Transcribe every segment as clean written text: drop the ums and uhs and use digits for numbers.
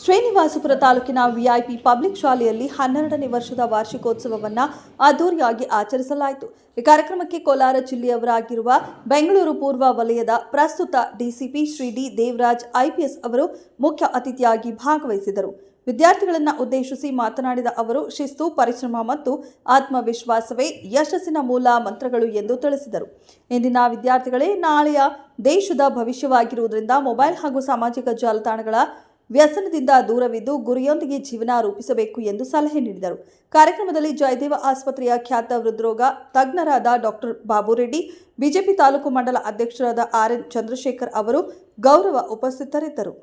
ಶ್ರೀನಿವಾಸಪುರ ತಾಲೂಕಿನ VIP public ಶಾಲೆಯಲ್ಲಿ 12ನೇ ವರ್ಷದ ವಾರ್ಷಿಕೋತ್ಸವವನ್ನು ಅದ್ದೂರಿಯಾಗಿ ಆಚರಿಸಲಾಯಿತು. ಈ ಕಾರ್ಯಕ್ರಮಕ್ಕೆ ಕೋಲಾರ ಜಿಲ್ಲೆಯವರಾಗಿರುವ ಬೆಂಗಳೂರು ಪೂರ್ವ ವಲಯದ ಪ್ರಸ್ತುತ DCP Shri D Devaraj IPS ಅವರು ಮುಖ್ಯ ಅತಿಥಿಯಾಗಿ ಭಾಗವಹಿಸಿದರು. ವಿದ್ಯಾರ್ಥಿಗಳನ್ನು ಉದ್ದೇಶಿಸಿ ಮಾತನಾಡಿದ ಅವರು, ಶಿಸ್ತು, ಪರಿಶ್ರಮ ಮತ್ತು ಆತ್ಮವಿಶ್ವಾಸವೇ ಯಶಸ್ಸಿನ ಮೂಲ ಮಂತ್ರಗಳು ಎಂದು ತಿಳಿಸಿದರು. ಇಂದಿನ ವಿದ್ಯಾರ್ಥಿಗಳೇ ನಾಳೆಯ ದೇಶದ ಭವಿಷ್ಯವಾಗಿರುವುದರಿಂದ ಮೊಬೈಲ್ ಹಾಗೂ ಸಾಮಾಜಿಕ ಜಾಲತಾಣಗಳ ವ್ಯಸನದಿಂದ ದೂರವಿದ್ದು ಗುರಿಯೊಂದಿಗೆ ಜೀವನ ರೂಪಿಸಬೇಕು ಎಂದು ಸಲಹೆ ನೀಡಿದರು. ಕಾರ್ಯಕ್ರಮದಲ್ಲಿ ಜಯದೇವ ಆಸ್ಪತ್ರೆಯ ಖ್ಯಾತ ಹೃದ್ರೋಗ ತಜ್ಞರಾದ ಡಾಕ್ಟರ್ ಬಾಬು ರೆಡ್ಡಿ, ಬಿಜೆಪಿ ತಾಲೂಕು ಮಂಡಲ ಅಧ್ಯಕ್ಷರಾದ ಆರ್.ಎನ್. ಚಂದ್ರಶೇಖರ್ ಅವರು ಗೌರವ ಉಪಸ್ಥಿತರಿದ್ದರು.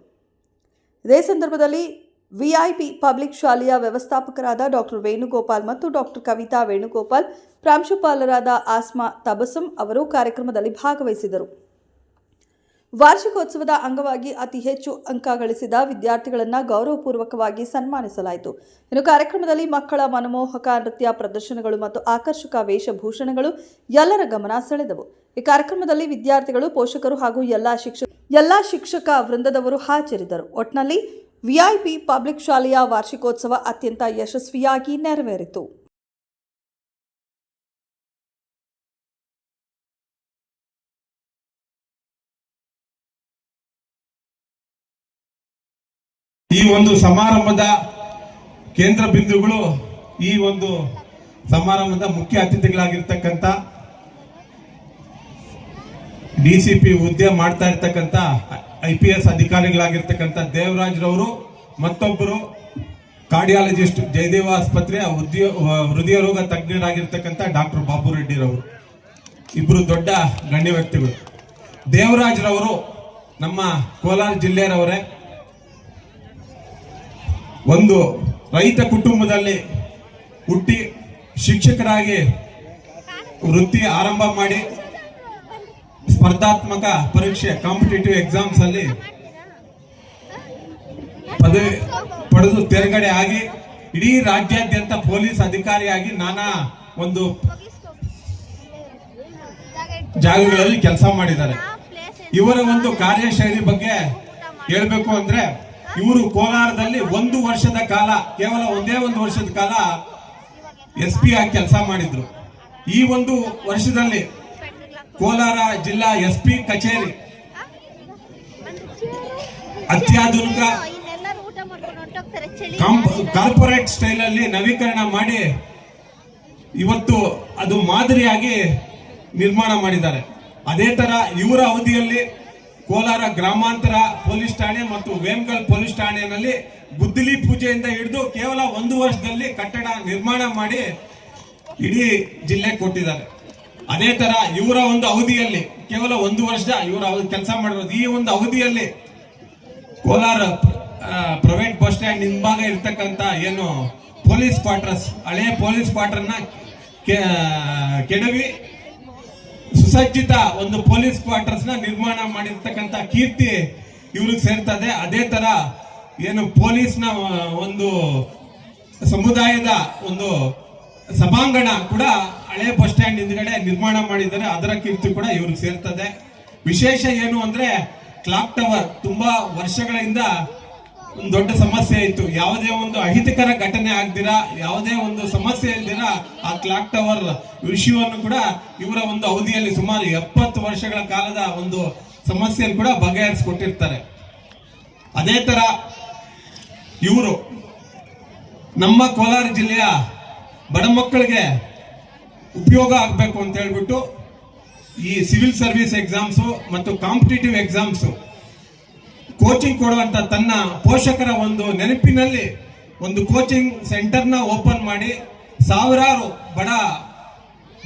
ಇದೇ ಸಂದರ್ಭದಲ್ಲಿ ವಿಐಪಿ ಪಬ್ಲಿಕ್ ಶಾಲೆಯ ವ್ಯವಸ್ಥಾಪಕರಾದ ಡಾಕ್ಟರ್ ವೇಣುಗೋಪಾಲ್ ಮತ್ತು ಡಾಕ್ಟರ್ ಕವಿತಾ ವೇಣುಗೋಪಾಲ್, ಪ್ರಾಂಶುಪಾಲರಾದ ಆಸ್ಮಾ ತಬಸುಂ ಅವರು ಕಾರ್ಯಕ್ರಮದಲ್ಲಿ ಭಾಗವಹಿಸಿದರು. ವಾರ್ಷಿಕೋತ್ಸವದ ಅಂಗವಾಗಿ ಅತಿ ಹೆಚ್ಚು ಅಂಕ ಗಳಿಸಿದ ವಿದ್ಯಾರ್ಥಿಗಳನ್ನು ಗೌರವಪೂರ್ವಕವಾಗಿ ಸನ್ಮಾನಿಸಲಾಯಿತು. ಇನ್ನು ಕಾರ್ಯಕ್ರಮದಲ್ಲಿ ಮಕ್ಕಳ ಮನಮೋಹಕ ನೃತ್ಯ ಪ್ರದರ್ಶನಗಳು ಮತ್ತು ಆಕರ್ಷಕ ವೇಷಭೂಷಣಗಳು ಎಲ್ಲರ ಗಮನ ಸೆಳೆದವು. ಈ ಕಾರ್ಯಕ್ರಮದಲ್ಲಿ ವಿದ್ಯಾರ್ಥಿಗಳು, ಪೋಷಕರು ಹಾಗೂ ಎಲ್ಲಾ ಶಿಕ್ಷಕ ವೃಂದದವರು ಹಾಜರಿದ್ದರು. ಒಟ್ನಲ್ಲಿ ವಿಐಪಿ ಪಬ್ಲಿಕ್ ಶಾಲೆಯ ವಾರ್ಷಿಕೋತ್ಸವ ಅತ್ಯಂತ ಯಶಸ್ವಿಯಾಗಿ ನೆರವೇರಿತು. ಈ ಒಂದು ಸಮಾರಂಭದ ಕೇಂದ್ರ ಬಿಂದುಗಳು, ಈ ಒಂದು ಸಮಾರಂಭದ ಮುಖ್ಯ ಅತಿಥಿಗಳಾಗಿರ್ತಕ್ಕಂಥ ಡಿಸಿಪಿ ಹುದ್ದೆ ಮಾಡ್ತಾ ಇರ್ತಕ್ಕಂಥ IPS ಅಧಿಕಾರಿಗಳಾಗಿರ್ತಕ್ಕಂಥ ದೇವರಾಜ್ ರವರು, ಮತ್ತೊಬ್ಬರು ಕಾರ್ಡಿಯಾಲಜಿಸ್ಟ್ ಜಯದೇವ ಆಸ್ಪತ್ರೆಯ ಹೃದಯ ರೋಗ ತಜ್ಞರಾಗಿರ್ತಕ್ಕಂಥ ಡಾಕ್ಟರ್ ಬಾಬು ರೆಡ್ಡಿ ರವರು, ಇಬ್ಬರು ದೊಡ್ಡ ಗಣ್ಯ ವ್ಯಕ್ತಿಗಳು. ದೇವರಾಜ್ ರವರು ನಮ್ಮ ಕೋಲಾರ ಜಿಲ್ಲೆಯವರೇ. ಒಂದು ರೈತ ಕುಟುಂಬದಲ್ಲಿ ಹುಟ್ಟಿ ಶಿಕ್ಷಕರಾಗಿ ವೃತ್ತಿ ಆರಂಭ ಮಾಡಿ ಸ್ಪರ್ಧಾತ್ಮಕ ಪರೀಕ್ಷೆ ಕಾಂಪಿಟೇಟಿವ್ ಎಕ್ಸಾಮ್ಸ್ ಅಲ್ಲಿ ಪದವಿ ಪಡೆದು ತೇರ್ಗಡೆ ಆಗಿ ಇಡೀ ರಾಜ್ಯಾದ್ಯಂತ ಪೊಲೀಸ್ ಅಧಿಕಾರಿಯಾಗಿ ನಾನಾ ಒಂದು ಜಾಗಗಳಲ್ಲಿ ಕೆಲಸ ಮಾಡಿದ್ದಾರೆ. ಇವರ ಒಂದು ಕಾರ್ಯಶೈಲಿ ಬಗ್ಗೆ ಹೇಳ್ಬೇಕು ಅಂದ್ರೆ, ಇವರು ಕೋಲಾರದಲ್ಲಿ ಒಂದು ವರ್ಷದ ಕಾಲ, ಕೇವಲ ಒಂದೇ ಒಂದು ವರ್ಷದ ಕಾಲ SP ಆಗಿ ಕೆಲಸ ಮಾಡಿದ್ರು. ಈ ಒಂದು ವರ್ಷದಲ್ಲಿ ಕೋಲಾರ ಜಿಲ್ಲಾ SP ಕಚೇರಿ ಅತ್ಯಾಧುನಿಕ ಕಾರ್ಪೊರೇಟ್ ಸ್ಟೈಲ್ ಅಲ್ಲಿ ನವೀಕರಣ ಮಾಡಿ ಇವತ್ತು ಅದು ಮಾದರಿಯಾಗಿ ನಿರ್ಮಾಣ ಮಾಡಿದ್ದಾರೆ. ಅದೇ ತರ ಇವರ ಅವಧಿಯಲ್ಲಿ ಕೋಲಾರ ಗ್ರಾಮಾಂತರ ಪೊಲೀಸ್ ಠಾಣೆ ಮತ್ತು ವೇಮಗಲ್ ಪೊಲೀಸ್ ಠಾಣೆಯಲ್ಲಿ ಗುದ್ದಲಿ ಪೂಜೆಯಿಂದ ಹಿಡಿದು ಕೇವಲ ಒಂದು ವರ್ಷದಲ್ಲಿ ಕಟ್ಟಡ ನಿರ್ಮಾಣ ಮಾಡಿ ಇಡೀ ಜಿಲ್ಲೆ ಕೊಟ್ಟಿದ್ದಾರೆ. ಅದೇ ತರ ಇವರ ಒಂದು ಅವಧಿಯಲ್ಲಿ, ಕೇವಲ ಒಂದು ವರ್ಷ ಇವರ ಕೆಲಸ ಮಾಡಿರೋದು, ಈ ಒಂದು ಅವಧಿಯಲ್ಲಿ ಕೋಲಾರ ಪ್ರೈವೇಟ್ ಬಸ್ ಸ್ಟ್ಯಾಂಡ್ ಹಿಂಭಾಗ ಇರ್ತಕ್ಕಂಥ ಏನು ಪೊಲೀಸ್ ಕ್ವಾರ್ಟರ್ಸ್, ಹಳೆಯ ಪೊಲೀಸ್ ಕ್ವಾರ್ಟರ್ನ ಕೆಡವಿ ಸುಸಜ್ಜಿತ ಒಂದು ಪೊಲೀಸ್ ಕ್ವಾರ್ಟರ್ಸ್ ನ ನಿರ್ಮಾಣ ಮಾಡಿರ್ತಕ್ಕಂಥ ಕೀರ್ತಿ ಇವ್ರಿಗೆ ಸೇರ್ತದೆ. ಅದೇ ತರ ಏನು ಪೊಲೀಸ್ನ ಒಂದು ಸಮುದಾಯದ ಒಂದು ಸಭಾಂಗಣ ಕೂಡ ಹಳೆ ಬಸ್ ಸ್ಟ್ಯಾಂಡ್ ಹಿಂದ್ಗಡೆ ನಿರ್ಮಾಣ ಮಾಡಿದ್ದಾರೆ, ಅದರ ಕೀರ್ತಿ ಕೂಡ ಇವ್ರಿಗೆ ಸೇರ್ತದೆ. ವಿಶೇಷ ಏನು ಅಂದ್ರೆ, ಕ್ಲಾಕ್ ಟವರ್ ತುಂಬಾ ವರ್ಷಗಳಿಂದ ಒಂದು ದೊಡ್ಡ ಸಮಸ್ಯೆ ಇತ್ತು. ಯಾವುದೇ ಒಂದು ಅಹಿತಕರ ಘಟನೆ ಆಗ್ದಿರಾ, ಯಾವುದೇ ಒಂದು ಸಮಸ್ಯೆ ಇಲ್ದಿರಾ ಆ ಕ್ಲಾಕ್ ಟವರ್ ವಿಷಯವನ್ನು ಕೂಡ ಇವರ ಒಂದು ಅವಧಿಯಲ್ಲಿ ಸುಮಾರು 70 ವರ್ಷಗಳ ಕಾಲದ ಒಂದು ಸಮಸ್ಯೆಯನ್ನು ಕೂಡ ಬಗೆಹರಿಸಿಕೊಟ್ಟಿರ್ತಾರೆ. ಅದೇ ತರ ಇವರು ನಮ್ಮ ಕೋಲಾರ ಜಿಲ್ಲೆಯ ಬಡ ಮಕ್ಕಳಿಗೆ ಉಪಯೋಗ ಆಗಬೇಕು ಅಂತ ಹೇಳ್ಬಿಟ್ಟು ಈ ಸಿವಿಲ್ ಸರ್ವಿಸ್ ಎಕ್ಸಾಮ್ಸು ಮತ್ತು ಕಾಂಪಿಟೇಟಿವ್ ಎಕ್ಸಾಮ್ಸು ಕೋಚಿಂಗ್ ಕೊಡುವಂತ ತನ್ನ ಪೋಷಕರ ಒಂದು ನೆನಪಿನಲ್ಲಿ ಒಂದು ಕೋಚಿಂಗ್ ಸೆಂಟರ್ನ ಓಪನ್ ಮಾಡಿ ಸಾವಿರಾರು ಬಡ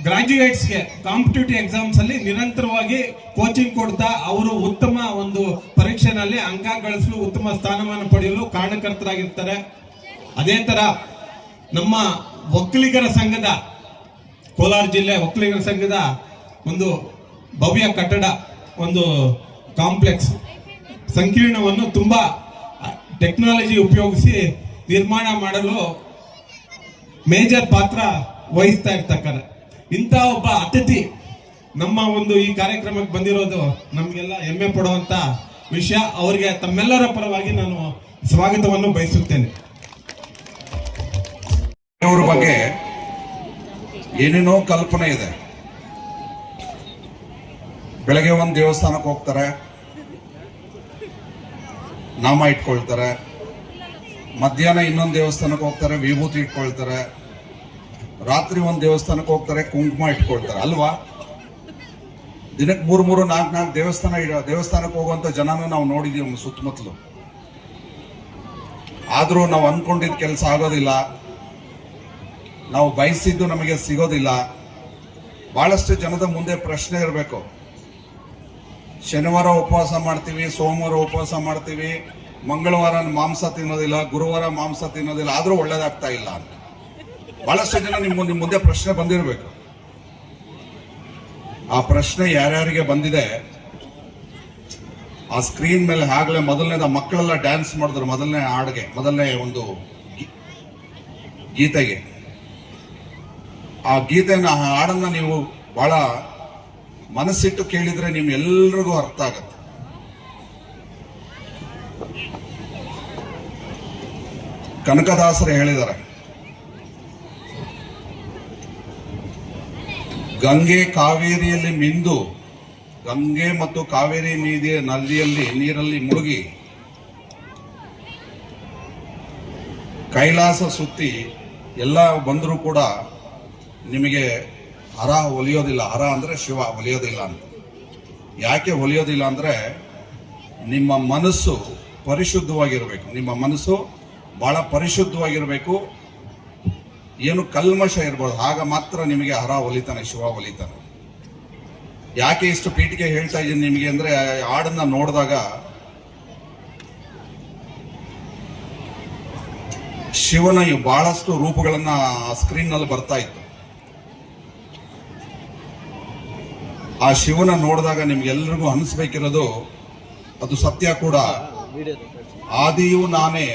ಗ್ರಾಜ್ಯುಯೇಟ್ಸ್ಗೆ ಕಾಂಪಿಟೇಟಿವ್ ಎಕ್ಸಾಮ್ಸ್ ಅಲ್ಲಿ ನಿರಂತರವಾಗಿ ಕೋಚಿಂಗ್ ಕೊಡ್ತಾ ಅವರು ಉತ್ತಮ ಒಂದು ಪರೀಕ್ಷೆನಲ್ಲಿ ಅಂಕ ಗಳಿಸಲು, ಉತ್ತಮ ಸ್ಥಾನಮಾನ ಪಡೆಯಲು ಕಾರಣಕರ್ತರಾಗಿರ್ತಾರೆ. ಅದೇ ತರ ನಮ್ಮ ಒಕ್ಕಲಿಗರ ಸಂಘದ, ಕೋಲಾರ ಜಿಲ್ಲೆ ಒಕ್ಕಲಿಗರ ಸಂಘದ ಒಂದು ಭವ್ಯ ಕಟ್ಟಡ, ಒಂದು ಕಾಂಪ್ಲೆಕ್ಸ್ ಸಂಕೀರ್ಣವನ್ನು ತುಂಬಾ ಟೆಕ್ನಾಲಜಿ ಉಪಯೋಗಿಸಿ ನಿರ್ಮಾಣ ಮಾಡಲು ಮೇಜರ್ ಪಾತ್ರ ವಹಿಸ್ತಾ ಇರ್ತಕ್ಕಂಥ ಇಂಥ ಒಬ್ಬ ಅತಿಥಿ ನಮ್ಮ ಒಂದು ಈ ಕಾರ್ಯಕ್ರಮಕ್ಕೆ ಬಂದಿರೋದು ನಮಗೆಲ್ಲ ಹೆಮ್ಮೆ ಪಡುವಂತ ವಿಷಯ. ಅವರಿಗೆ ತಮ್ಮೆಲ್ಲರ ಪರವಾಗಿ ನಾನು ಸ್ವಾಗತವನ್ನು ಬಯಸುತ್ತೇನೆ. ದೇವರ ಬಗ್ಗೆ ಏನೇನೋ ಕಲ್ಪನೆ ಇದೆ. ಬೆಳಗ್ಗೆ ಒಂದು ದೇವಸ್ಥಾನಕ್ಕೆ ಹೋಗ್ತಾರೆ, ನಾಮ ಇಟ್ಕೊಳ್ತಾರೆ, ಮಧ್ಯಾಹ್ನ ಇನ್ನೊಂದು ದೇವಸ್ಥಾನಕ್ಕೆ ಹೋಗ್ತಾರೆ, ವಿಭೂತಿ ಇಟ್ಕೊಳ್ತಾರೆ, ರಾತ್ರಿ ಒಂದು ದೇವಸ್ಥಾನಕ್ಕೆ ಹೋಗ್ತಾರೆ, ಕುಂಕುಮ ಇಟ್ಕೊಳ್ತಾರೆ ಅಲ್ವಾ? ದಿನಕ್ಕೆ 3-4 ದೇವಸ್ಥಾನಕ್ಕೆ ಹೋಗುವಂತ ಜನನ ನಾವು ನೋಡಿದೀವಿ ನಮ್ಮ ಸುತ್ತಮುತ್ತಲು. ಆದ್ರೂ ನಾವು ಅನ್ಕೊಂಡಿದ್ದ ಕೆಲಸ ಆಗೋದಿಲ್ಲ, ನಾವು ಬಯಸಿದ್ದು ನಮಗೆ ಸಿಗೋದಿಲ್ಲ. ಬಹಳಷ್ಟು ಜನದ ಮುಂದೆ ಪ್ರಶ್ನೆ ಇರಬೇಕು. ಶನಿವಾರ ಉಪವಾಸ ಮಾಡ್ತೀವಿ, ಸೋಮವಾರ ಉಪವಾಸ ಮಾಡ್ತೀವಿ, ಮಂಗಳವಾರ ಮಾಂಸ ತಿನ್ನೋದಿಲ್ಲ, ಗುರುವಾರ ಮಾಂಸ ತಿನ್ನೋದಿಲ್ಲ, ಆದ್ರೂ ಒಳ್ಳೇದಾಗ್ತಾ ಇಲ್ಲ ಅಂತ ಬಹಳಷ್ಟು ಜನ ನಿಮ್ಮ ಮುಂದೆ ಪ್ರಶ್ನೆ ಬಂದಿರಬೇಕು. ಆ ಪ್ರಶ್ನೆ ಯಾರ್ಯಾರಿಗೆ ಬಂದಿದೆ ಆ ಸ್ಕ್ರೀನ್ ಮೇಲೆ ಆಗ್ಲೇ ಮೊದಲನೇದ ಮಕ್ಕಳೆಲ್ಲ ಡ್ಯಾನ್ಸ್ ಮಾಡಿದ್ರು. ಮೊದಲನೇ ಹಾಡಿಗೆ, ಮೊದಲನೇ ಒಂದು ಗೀತೆಗೆ, ಆ ಗೀತೆನ ಹಾಡನ್ನ ನೀವು ಬಹಳ ಮನಸ್ಸಿಟ್ಟು ಕೇಳಿದ್ರೆ ನಿಮ್ಗೆಲ್ರಿಗೂ ಅರ್ಥ ಆಗತ್ತೆ. ಕನಕದಾಸರು ಹೇಳಿದ್ದಾರೆ, ಗಂಗೆ ಕಾವೇರಿಯಲ್ಲಿ ಮಿಂದು, ಗಂಗೆ ಮತ್ತು ಕಾವೇರಿ ನದಿಯಲ್ಲಿ ನೀರಲ್ಲಿ ಮುಳುಗಿ ಕೈಲಾಸ ಸುತ್ತಿ ಎಲ್ಲ ಬಂದರೂ ಕೂಡ ನಿಮಗೆ ಹರ ಒಲಿಯೋದಿಲ್ಲ. ಹರ ಅಂದ್ರೆ ಶಿವ ಒಲಿಯೋದಿಲ್ಲ ಅಂತ. ಯಾಕೆ ಒಲಿಯೋದಿಲ್ಲ ಅಂದ್ರೆ ನಿಮ್ಮ ಮನಸ್ಸು ಪರಿಶುದ್ಧವಾಗಿರಬೇಕು. ನಿಮ್ಮ ಮನಸ್ಸು ಬಹಳ ಪರಿಶುದ್ಧವಾಗಿರಬೇಕು, ಏನು ಕಲ್ಮಶ ಇರ್ಬೋದು. ಆಗ ಮಾತ್ರ ನಿಮಗೆ ಹರ ಒಲಿತಾನೆ, ಶಿವ ಒಲಿತಾನೆ. ಯಾಕೆ ಇಷ್ಟು ಪೀಠಿಕೆ ಹೇಳ್ತಾ ಇದ್ದೀನಿ ನಿಮಗೆ ಅಂದ್ರೆ, ಹಾಡನ್ನ ನೋಡಿದಾಗ ಶಿವನ ಬಹಳಷ್ಟು ರೂಪಗಳನ್ನ ಸ್ಕ್ರೀನ್ ನಲ್ಲಿ ಬರ್ತಾ ಇತ್ತು. ಆ ಶಿವನ ನೋಡಿದಾಗ ನಿಮ್ಗೆಲ್ರಿಗೂ ಅನಿಸ್ಬೇಕಿರೋದು, ಅದು ಸತ್ಯ ಕೂಡ, ಆದಿಯೂ ನಾನೇ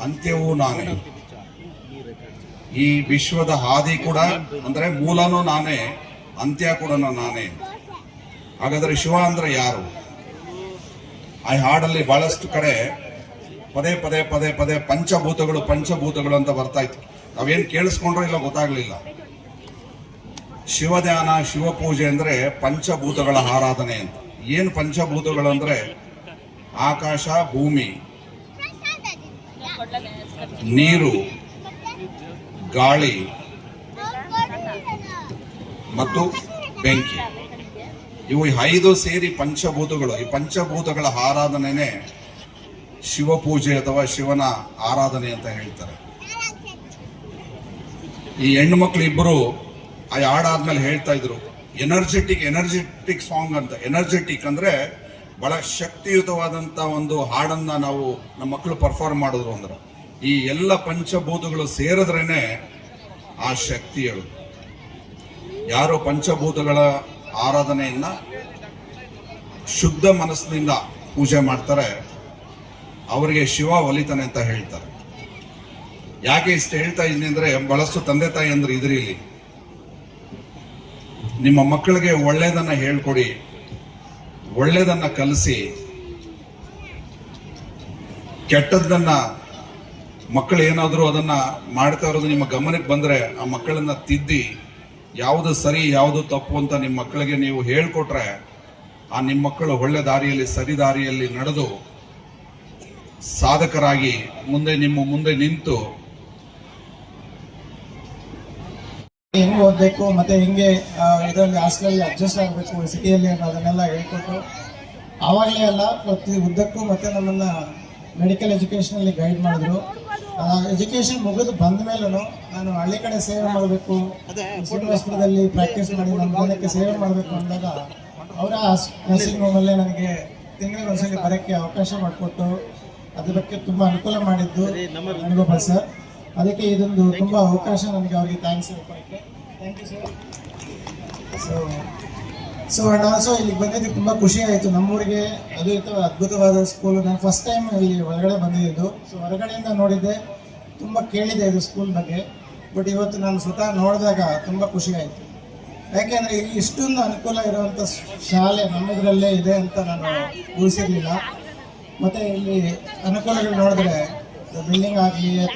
ಅಂತ್ಯವೂ ನಾನೇ. ಈ ವಿಶ್ವದ ಆದಿ ಕೂಡ ಅಂದ್ರೆ ಮೂಲನೂ ನಾನೇ, ಅಂತ್ಯ ಕೂಡ ನಾನೇ. ಹಾಗಾದ್ರೆ ಶಿವ ಅಂದ್ರೆ ಯಾರು? ಆ ಹಾಡಲ್ಲಿ ಬಹಳಷ್ಟು ಕಡೆ ಪದೇ ಪದೇ ಪದೇ ಪದೇ ಪಂಚಭೂತಗಳು ಅಂತ ಬರ್ತಾ ಇತ್ತು. ನಾವೇನ್ ಕೇಳಿಸ್ಕೊಂಡ್ರೂ ಇಲ್ಲ, ಗೊತ್ತಾಗ್ಲಿಲ್ಲ. ಶಿವಧ್ಯಾನ, ಶಿವ ಪೂಜೆ ಅಂದ್ರೆ ಪಂಚಭೂತಗಳ ಆರಾಧನೆ ಅಂತ. ಏನು ಪಂಚಭೂತಗಳು ಅಂದ್ರೆ ಆಕಾಶ, ಭೂಮಿ, ನೀರು, ಗಾಳಿ ಮತ್ತು ಬೆಂಕಿ. ಇವು 5 ಸೇರಿ ಪಂಚಭೂತಗಳು. ಈ ಪಂಚಭೂತಗಳ ಆರಾಧನೆನೇ ಶಿವ ಪೂಜೆ ಅಥವಾ ಶಿವನ ಆರಾಧನೆ ಅಂತ ಹೇಳ್ತಾರೆ. ಈ ಹೆಣ್ಣು ಮಕ್ಕಳು ಇಬ್ಬರು ಆ ಹಾಡಾದ್ಮೇಲೆ ಹೇಳ್ತಾ ಇದ್ರು, ಎನರ್ಜೆಟಿಕ್ ಸಾಂಗ್ ಅಂತ. ಎನರ್ಜೆಟಿಕ್ ಅಂದ್ರೆ ಬಹಳ ಶಕ್ತಿಯುತವಾದಂತ ಒಂದು ಹಾಡನ್ನ ನಾವು ನಮ್ಮ ಮಕ್ಕಳು ಪರ್ಫಾರ್ಮ್ ಮಾಡಿದ್ರು ಅಂದ್ರೆ, ಈ ಎಲ್ಲ ಪಂಚಭೂತಗಳು ಸೇರಿದ್ರೇನೆ ಆ ಶಕ್ತಿ ಹೇಳು. ಯಾರು ಪಂಚಭೂತಗಳ ಆರಾಧನೆಯನ್ನ ಶುದ್ಧ ಮನಸ್ಸಿನಿಂದ ಪೂಜೆ ಮಾಡ್ತಾರೆ ಅವರಿಗೆ ಶಿವ ಒಲಿತಾನೆ ಅಂತ ಹೇಳ್ತಾರೆ. ಯಾಕೆ ಇಷ್ಟು ಹೇಳ್ತಾ ಇದ್ದೀನಿ ಅಂದ್ರೆ, ಬಹಳಷ್ಟು ತಂದೆ ತಾಯಿ ಅಂದ್ರೆ ಇದ್ರಿ ಇಲ್ಲಿ ನಿಮ್ಮ ಮಕ್ಕಳಿಗೆ ಒಳ್ಳೇದನ್ನ ಹೇಳ್ಕೊಡಿ, ಒಳ್ಳೇದನ್ನ ಕಲಿಸಿ. ಕೆಟ್ಟದ್ದನ್ನ ಮಕ್ಕಳು ಏನಾದರೂ ಅದನ್ನ ಮಾಡ್ತಾ ಇರೋದು ನಿಮ್ಮ ಗಮನಕ್ಕೆ ಬಂದ್ರೆ ಆ ಮಕ್ಕಳನ್ನ ತಿದ್ದಿ ಯಾವುದು ಸರಿ ಯಾವುದು ತಪ್ಪು ಅಂತ ನಿಮ್ಮ ಮಕ್ಕಳಿಗೆ ನೀವು ಹೇಳ್ಕೊಟ್ರೆ ಆ ನಿಮ್ಮ ಮಕ್ಕಳು ಒಳ್ಳೆ ದಾರಿಯಲ್ಲಿ, ಸರಿ ದಾರಿಯಲ್ಲಿ ನಡೆದು ಸಾಧಕರಾಗಿ ನಿಮ್ಮ ಮುಂದೆ ನಿಂತು ಹೆಂಗ್ ಓದಬೇಕು ಮತ್ತೆ ಹೆಂಗೆ ಇದರಲ್ಲಿ ಹಾಸ್ಟೆಲಲ್ಲಿ ಅಡ್ಜಸ್ಟ್ ಆಗಬೇಕು ಸಿಟಿಯಲ್ಲಿ ಅನ್ನೋದನ್ನೆಲ್ಲ ಹೇಳ್ಕೊಟ್ಟು ಆವಾಗಲೇ ಅಲ್ಲ ಪ್ರತಿ ಉದ್ದಕ್ಕೂ ಮತ್ತೆ ನಮ್ಮನ್ನ ಮೆಡಿಕಲ್ ಎಜುಕೇಷನಲ್ಲಿ ಗೈಡ್ ಮಾಡಿದ್ರು. ಎಜುಕೇಷನ್ ಮುಗಿದು ಬಂದ ಮೇಲೂ ನಾನು ಹಳ್ಳಿ ಕಡೆ ಸೇವೆ ಮಾಡಬೇಕು, ಶ್ರೀನಿವಾಸಪುರದಲ್ಲಿ ಪ್ರಾಕ್ಟೀಸ್ ಮಾಡಿ ನಮ್ಮ ಜನಕ್ಕೆ ಸೇವೆ ಮಾಡಬೇಕು ಅಂದಾಗ ಅವರ ನರ್ಸಿಂಗ್ ಹೋಮಲ್ಲೇ ನನಗೆ ತಿಂಗಳಿಗೆ ಒಂದ್ಸಲಿ ಬರೋಕ್ಕೆ ಅವಕಾಶ ಮಾಡಿಕೊಟ್ಟು ಅದ್ರ ಬಗ್ಗೆ ತುಂಬ ಅನುಕೂಲ ಮಾಡಿದ್ದು ನನಗೊಬ್ಬ ಸರ್. ಅದಕ್ಕೆ ಇದೊಂದು ತುಂಬ ಅವಕಾಶ ನನಗೆ ಅವರಿಗೆ ಥ್ಯಾಂಕ್ಸ್ ಹೇಳ್ಕೊಳಕ್ಕೆ. Thank you sir. So and also ಇಲ್ಲಿಗೆ ಬಂದಿದ್ದಕ್ಕೆ ತುಂಬ ಖುಷಿ ಆಯಿತು. ನಮ್ಮೂರಿಗೆ ಅದು ಅದ್ಭುತವಾದ ಸ್ಕೂಲು. ನಾನು ಫಸ್ಟ್ ಟೈಮ್ ಇಲ್ಲಿ ಹೊರಗಡೆ ಬಂದಿದ್ದು. ಸೊ ಹೊರಗಡೆಯಿಂದ ನೋಡಿದ್ದೆ, ತುಂಬ ಕೇಳಿದೆ ಇದು ಸ್ಕೂಲ್ ಬಗ್ಗೆ. ಬಟ್ ಇವತ್ತು ನಾನು ಸ್ವತಃ ನೋಡಿದಾಗ ತುಂಬ ಖುಷಿ ಆಯಿತು. ಯಾಕೆಂದರೆ ಇಲ್ಲಿ ಇಷ್ಟೊಂದು ಅನುಕೂಲ ಇರುವಂಥ ಶಾಲೆ ನಮ್ಮದ್ರಲ್ಲೇ ಇದೆ ಅಂತ ನಾನು ಊಹಿಸಿರಲಿಲ್ಲ. ಮತ್ತು ಇಲ್ಲಿ ಅನುಕೂಲಗಳು ನೋಡಿದ್ರೆ ಬಿಲ್ಡಿಂಗ್ ಆಗಲಿ ಅಥವಾ